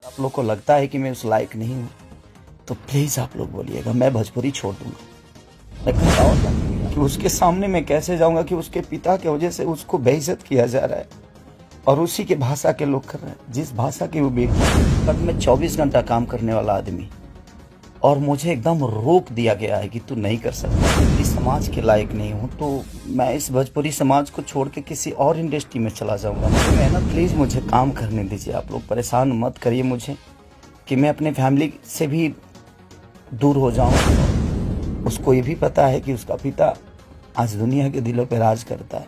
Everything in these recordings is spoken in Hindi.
आप लोग को लगता है कि मैं उस लायक नहीं हूँ तो प्लीज़ आप लोग बोलिएगा, मैं भोजपुरी छोड़ दूंगा। मैं कहता हूँ कि उसके सामने मैं कैसे जाऊंगा कि उसके पिता के वजह से उसको बेइज्जत किया जा रहा है और उसी के भाषा के लोग कर रहे हैं, जिस भाषा की वो बेटी। पर मैं 24 घंटा काम करने वाला आदमी और मुझे एकदम रोक दिया गया है कि तू नहीं कर सकता, इस समाज के लायक नहीं हूँ, तो मैं इस भोजपुरी समाज को छोड़ के किसी और इंडस्ट्री में चला जाऊंगा। मैं ना प्लीज़ मुझे काम करने दीजिए, आप लोग परेशान मत करिए मुझे कि मैं अपने फैमिली से भी दूर हो जाऊं। उसको ये भी पता है कि उसका पिता आज दुनिया के दिलों पे राज करता है।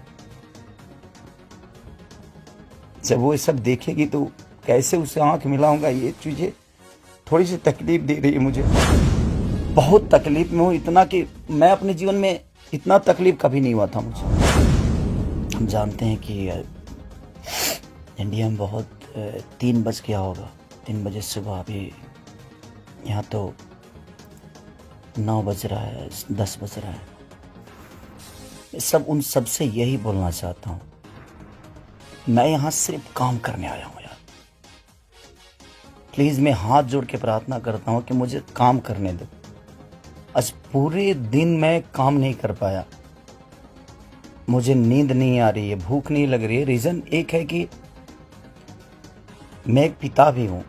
जब वो ये सब देखेगी तो कैसे उसे आंख मिलाऊंगा, ये चीजें थोड़ी सी तकलीफ दे रही है मुझे। बहुत तकलीफ में हूँ, इतना कि मैं अपने जीवन में इतना तकलीफ कभी नहीं हुआ था मुझे। हम जानते हैं कि इंडिया में बहुत 3 बज गया होगा, 3 बजे सुबह। अभी यहाँ तो 9 बज रहा है, 10 बज रहा है। सब उन सब से यही बोलना चाहता हूँ, मैं यहाँ सिर्फ काम करने आया हूँ यार। प्लीज़ मैं हाथ जोड़ के प्रार्थना करता हूँ कि मुझे काम करने दो। आज पूरे दिन मैं काम नहीं कर पाया, मुझे नींद नहीं आ रही है, भूख नहीं लग रही है। रीज़न एक है कि मैं एक पिता भी हूँ।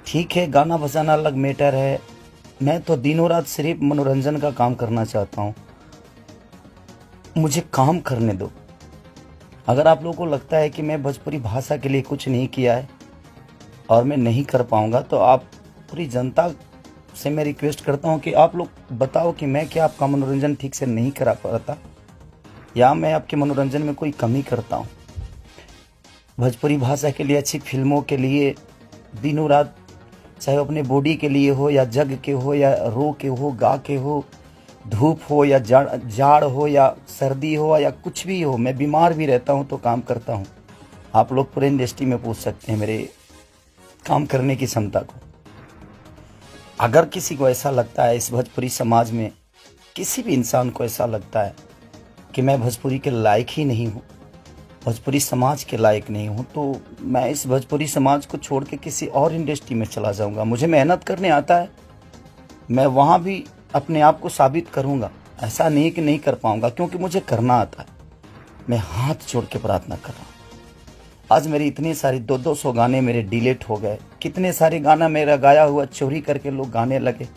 ठीक है, गाना बजाना अलग मैटर है, मैं तो दिनों रात सिर्फ मनोरंजन का काम करना चाहता हूँ, मुझे काम करने दो। अगर आप लोगों को लगता है कि मैं भोजपुरी भाषा के लिए कुछ नहीं किया है और मैं नहीं कर पाऊंगा, तो आप पूरी जनता से मैं रिक्वेस्ट करता हूँ कि आप लोग बताओ कि मैं क्या आपका मनोरंजन ठीक से नहीं करा पाता या मैं आपके मनोरंजन में कोई कमी करता हूँ। भोजपुरी भाषा के लिए, अच्छी फिल्मों के लिए दिनों रात, चाहे अपने बॉडी के लिए हो या जग के हो या रो के हो, गा के हो, धूप हो या जाड़ हो या सर्दी हो या कुछ भी हो, मैं बीमार भी रहता हूँ तो काम करता हूँ। आप लोग पूरे इंडस्ट्री में पूछ सकते हैं मेरे काम करने की क्षमता को। अगर किसी को ऐसा लगता है, इस भोजपुरी समाज में किसी भी इंसान को ऐसा लगता है कि मैं भोजपुरी के लायक ही नहीं हूँ, भोजपुरी समाज के लायक नहीं हूँ, तो मैं इस भोजपुरी समाज को छोड़ के किसी और इंडस्ट्री में चला जाऊँगा। मुझे मेहनत करने आता है, मैं वहाँ भी अपने आप को साबित करूँगा। ऐसा नहीं कि नहीं कर पाऊँगा, क्योंकि मुझे करना आता है। मैं हाथ जोड़ के प्रार्थना कर रहा हूँ। आज मेरी इतनी सारी 200 गाने मेरे डिलीट हो गए। कितने सारे गाना मेरा गाया हुआ चोरी करके लोग गाने लगे,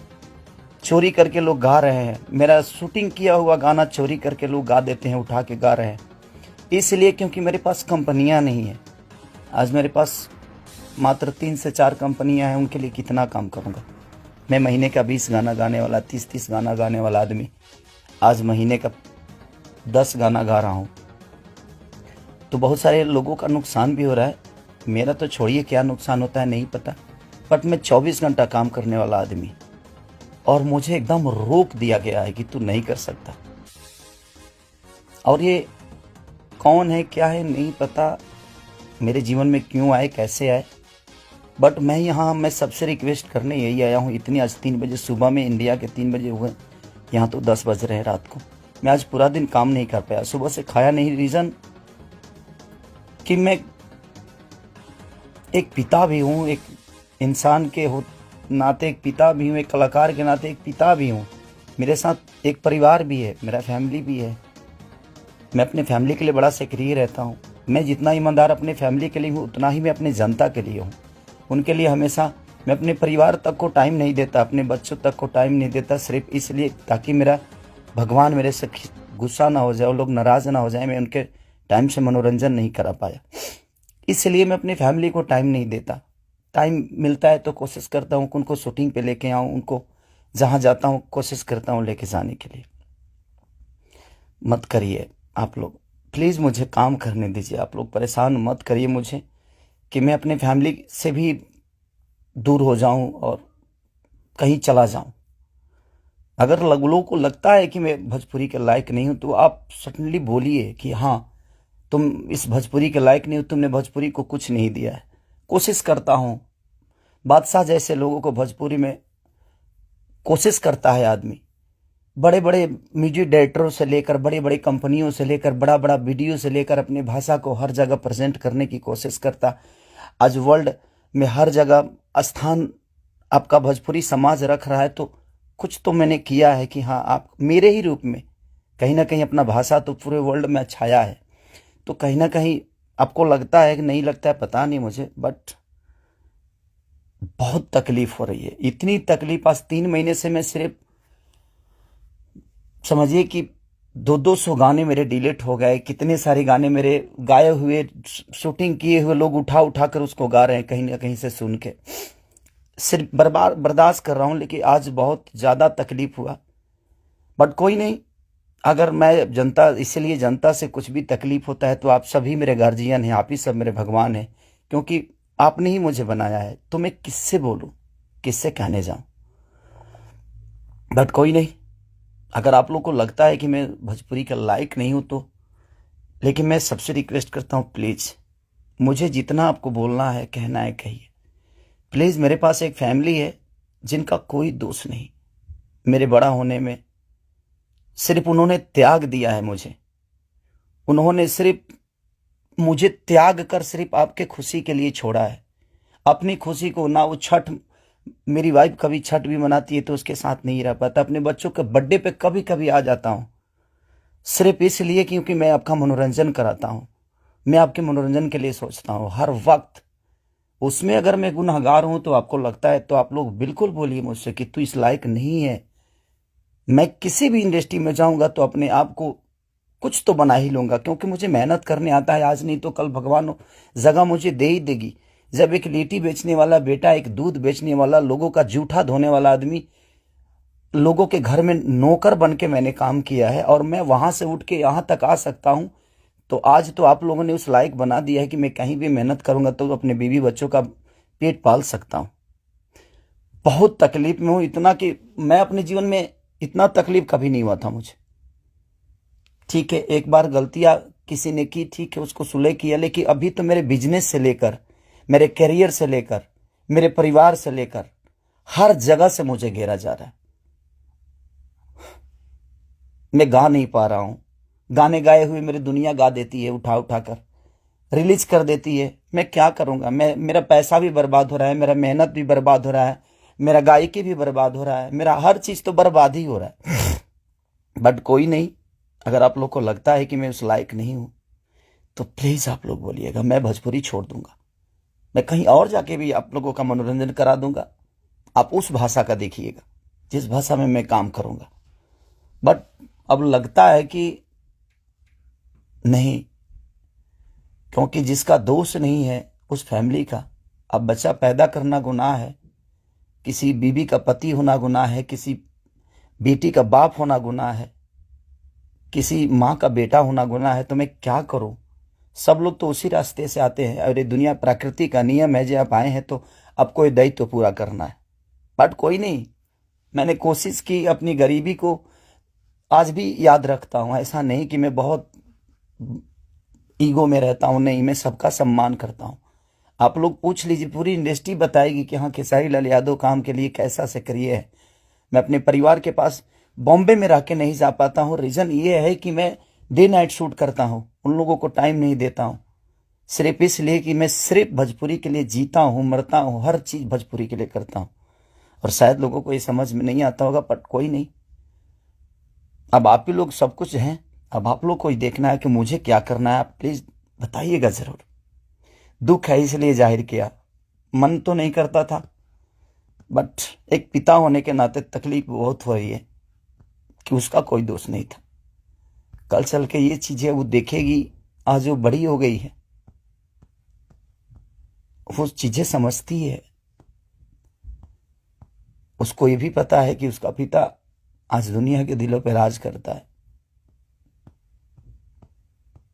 चोरी करके लोग गा रहे हैं। मेरा शूटिंग किया हुआ गाना चोरी करके लोग गा देते हैं, उठा के गा रहे हैं। इसलिए क्योंकि मेरे पास कंपनियां नहीं है। आज मेरे पास मात्र 3 से 4 कंपनियां हैं, उनके लिए कितना काम करूंगा। मैं महीने का 20 गाना गाने वाला, 30 गाना गाने वाला आदमी आज महीने का 10 गाना गा रहा हूँ। तो बहुत सारे लोगों का नुकसान भी हो रहा है। मेरा तो छोड़िए, क्या नुकसान होता है नहीं पता, बट मैं 24 घंटा काम करने वाला आदमी और मुझे एकदम रोक दिया गया है कि तू नहीं कर सकता। और ये कौन है, क्या है नहीं पता, मेरे जीवन में क्यों आए, कैसे आए, बट मैं सबसे रिक्वेस्ट करने यही आया हूँ। इतनी आज 3 बजे सुबह में, इंडिया के 3 बजे हुए, यहाँ तो 10 बज रहे हैं रात को। मैं आज पूरा दिन काम नहीं कर पाया, सुबह से खाया नहीं। रीज़न कि मैं एक पिता भी हूँ, एक इंसान के नाते एक पिता भी हूँ, एक कलाकार के नाते एक पिता भी हूँ। मेरे साथ एक परिवार भी है, मेरा फैमिली भी है। मैं अपने फैमिली के लिए बड़ा सक्रिय रहता हूँ। मैं जितना ईमानदार अपने फैमिली के लिए हूँ, उतना ही मैं अपने जनता के लिए हूँ। उनके लिए हमेशा मैं अपने परिवार तक को टाइम नहीं देता, अपने बच्चों तक को टाइम नहीं देता, सिर्फ इसलिए ताकि मेरा भगवान मेरे से गुस्सा ना हो जाए, वो लोग नाराज़ ना हो जाए, मैं उनके टाइम से मनोरंजन नहीं करा पाया। इसलिए मैं अपनी फैमिली को टाइम नहीं देता। टाइम मिलता है तो कोशिश करता हूँ उनको शूटिंग पे लेके आऊँ, उनको जहाँ जाता हूँ कोशिश करता हूँ लेके जाने के लिए। मत करिए आप लोग, प्लीज़ मुझे काम करने दीजिए। आप लोग परेशान मत करिए मुझे कि मैं अपने फैमिली से भी दूर हो जाऊं और कहीं चला जाऊं। अगर लोगों को लगता है कि मैं भोजपुरी के लायक नहीं हूं, तो आप सडनली बोलिए कि हाँ, तुम इस भोजपुरी के लायक नहीं हो, तुमने भोजपुरी को कुछ नहीं दिया है। कोशिश करता हूं, बादशाह जैसे लोगों को भोजपुरी में कोशिश करता है आदमी, बड़े बड़े म्यूजिक डायरेक्टरों से लेकर बड़ी बड़ी कंपनियों से लेकर बड़ा बड़ा वीडियो से लेकर अपनी भाषा को हर जगह प्रेजेंट करने की कोशिश करता। आज वर्ल्ड में हर जगह स्थान आपका भोजपुरी समाज रख रहा है, तो कुछ तो मैंने किया है कि हाँ, आप मेरे ही रूप में कहीं ना कहीं अपना भाषा तो पूरे वर्ल्ड में छाया है। तो कहीं ना कहीं आपको लगता है कि नहीं लगता है, पता नहीं मुझे, बट बहुत तकलीफ हो रही है। इतनी तकलीफ, आज 3 महीने से मैं सिर्फ समझिए कि 200 गाने मेरे डिलीट हो गए। कितने सारे गाने मेरे गाए हुए, शूटिंग किए हुए लोग उठा उठा कर उसको गा रहे हैं कहीं ना कहीं से सुन के। सिर्फ बर्दाश्त कर रहा हूं, लेकिन आज बहुत ज़्यादा तकलीफ हुआ। बट कोई नहीं, अगर मैं जनता, इसलिए जनता से कुछ भी तकलीफ होता है तो आप सभी मेरे गार्जियन हैं, आप ही सब मेरे भगवान हैं, क्योंकि आपने ही मुझे बनाया है। तो मैं किससे बोलूं, किससे कहने जाऊं। बट कोई नहीं, अगर आप लोग को लगता है कि मैं भोजपुरी का लायक नहीं हूं तो, लेकिन मैं सबसे रिक्वेस्ट करता हूं, प्लीज़ मुझे जितना आपको बोलना है, कहना है, कहिए प्लीज़। मेरे पास एक फैमिली है जिनका कोई दोष नहीं मेरे बड़ा होने में। सिर्फ उन्होंने त्याग दिया है मुझे, उन्होंने सिर्फ मुझे त्याग कर सिर्फ आपके खुशी के लिए छोड़ा है। अपनी खुशी को ना, वो छठ, मेरी वाइफ कभी छठ भी मनाती है तो उसके साथ नहीं रह पाता। अपने बच्चों के बर्थडे पे कभी कभी आ जाता हूँ, सिर्फ इसलिए क्योंकि मैं आपका मनोरंजन कराता हूँ, मैं आपके मनोरंजन के लिए सोचता हूँ हर वक्त। उसमें अगर मैं गुनहगार हूं तो आपको लगता है तो आप लोग बिल्कुल बोलिए मुझसे कि तू इस लायक नहीं है। मैं किसी भी इंडस्ट्री में जाऊंगा तो अपने आप को कुछ तो बना ही लूंगा, क्योंकि मुझे मेहनत करने आता है। आज नहीं तो कल भगवान जगह मुझे दे ही देगी। जब एक लिट्टी बेचने वाला बेटा, एक दूध बेचने वाला, लोगों का जूठा धोने वाला आदमी, लोगों के घर में नौकर बन के मैंने काम किया है, और मैं वहां से उठ के यहां तक आ सकता हूं, तो आज तो आप लोगों ने उस लायक बना दिया है कि मैं कहीं भी मेहनत करूंगा तो अपने बीवी बच्चों का पेट पाल सकता हूं। बहुत तकलीफ में हूं, इतना कि मैं अपने जीवन में इतना तकलीफ कभी नहीं हुआ था मुझे। ठीक है, एक बार गलतियां किसी ने की, ठीक है, उसको सुलह किया, लेकिन अभी तो मेरे बिजनेस से लेकर, मेरे करियर से लेकर, मेरे परिवार से लेकर हर जगह से मुझे घेरा जा रहा है। मैं गा नहीं पा रहा हूं। गाने गाए हुए मेरी दुनिया गा देती है, उठा उठा कर रिलीज कर देती है। मैं क्या करूंगा, मेरा पैसा भी बर्बाद हो रहा है, मेरा मेहनत भी बर्बाद हो रहा है, मेरा गायकी भी बर्बाद हो रहा है, मेरा हर चीज तो बर्बाद ही हो रहा है। बट कोई नहीं, अगर आप लोग को लगता है कि मैं उस लायक नहीं हूं तो प्लीज आप लोग बोलिएगा, मैं भोजपुरी छोड़ दूंगा। मैं कहीं और जाके भी आप लोगों का मनोरंजन करा दूंगा। आप उस भाषा का देखिएगा जिस भाषा में मैं काम करूंगा। बट अब लगता है कि नहीं, क्योंकि जिसका दोष नहीं है उस फैमिली का, अब बच्चा पैदा करना गुनाह है, किसी बीबी का पति होना गुनाह है, किसी बेटी का बाप होना गुनाह है, किसी माँ का बेटा होना गुनाह है। तो मैं क्या करूं। सब लोग तो उसी रास्ते से आते हैं, और ये दुनिया प्रकृति का नियम है, जो आप आए हैं तो आपको ये दायित्व तो पूरा करना है। बट कोई नहीं, मैंने कोशिश की, अपनी गरीबी को आज भी याद रखता हूं। ऐसा नहीं कि मैं बहुत ईगो में रहता हूं, नहीं, मैं सबका सम्मान करता हूं। आप लोग पूछ लीजिए, पूरी इंडस्ट्री बताएगी कि हाँ, खेसारी लाल यादव काम के लिए कैसा से करिए है। मैं अपने परिवार के पास बॉम्बे में रह के नहीं जा पाता हूँ। रीजन ये है कि मैं डे नाइट शूट करता हूँ, उन लोगों को टाइम नहीं देता हूँ, सिर्फ इसलिए कि मैं सिर्फ भोजपुरी के लिए जीता हूँ, मरता हूँ, हर चीज भोजपुरी के लिए करता हूँ। और शायद लोगों को ये समझ में नहीं आता होगा, बट कोई नहीं, अब आप ही लोग सब कुछ हैं। अब आप लोग को ही देखना है कि मुझे क्या करना है। आप प्लीज बताइएगा जरूर। दुख है इसलिए जाहिर किया, मन तो नहीं करता था, बट एक पिता होने के नाते तकलीफ बहुत हो रही है कि उसका कोई दोष नहीं था। कल चल के ये चीजें वो देखेगी, आज वो बड़ी हो गई है, वो चीजें समझती है। उसको ये भी पता है कि उसका पिता आज दुनिया के दिलों पर राज करता है।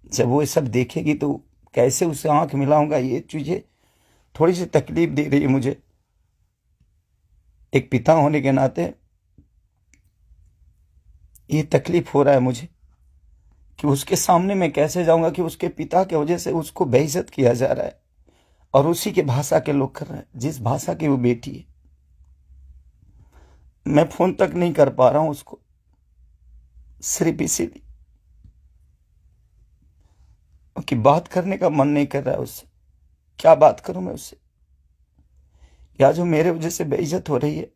जब वो ये सब देखेगी तो कैसे उसे आंख मिलाऊंगा, ये चीजें थोड़ी सी तकलीफ दे रही है मुझे। एक पिता होने के नाते ये तकलीफ हो रहा है मुझे कि उसके सामने मैं कैसे जाऊंगा कि उसके पिता की वजह से उसको बेइज्जत किया जा रहा है, और उसी के भाषा के लोग कर रहे हैं, जिस भाषा की वो बेटी है। मैं फोन तक नहीं कर पा रहा हूं उसको, सिर्फ इसीलिए कि बात करने का मन नहीं कर रहा है उससे। क्या बात करूं मैं उससे? या जो मेरे वजह से बेइज्जत हो रही है।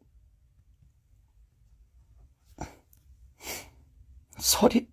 सॉरी।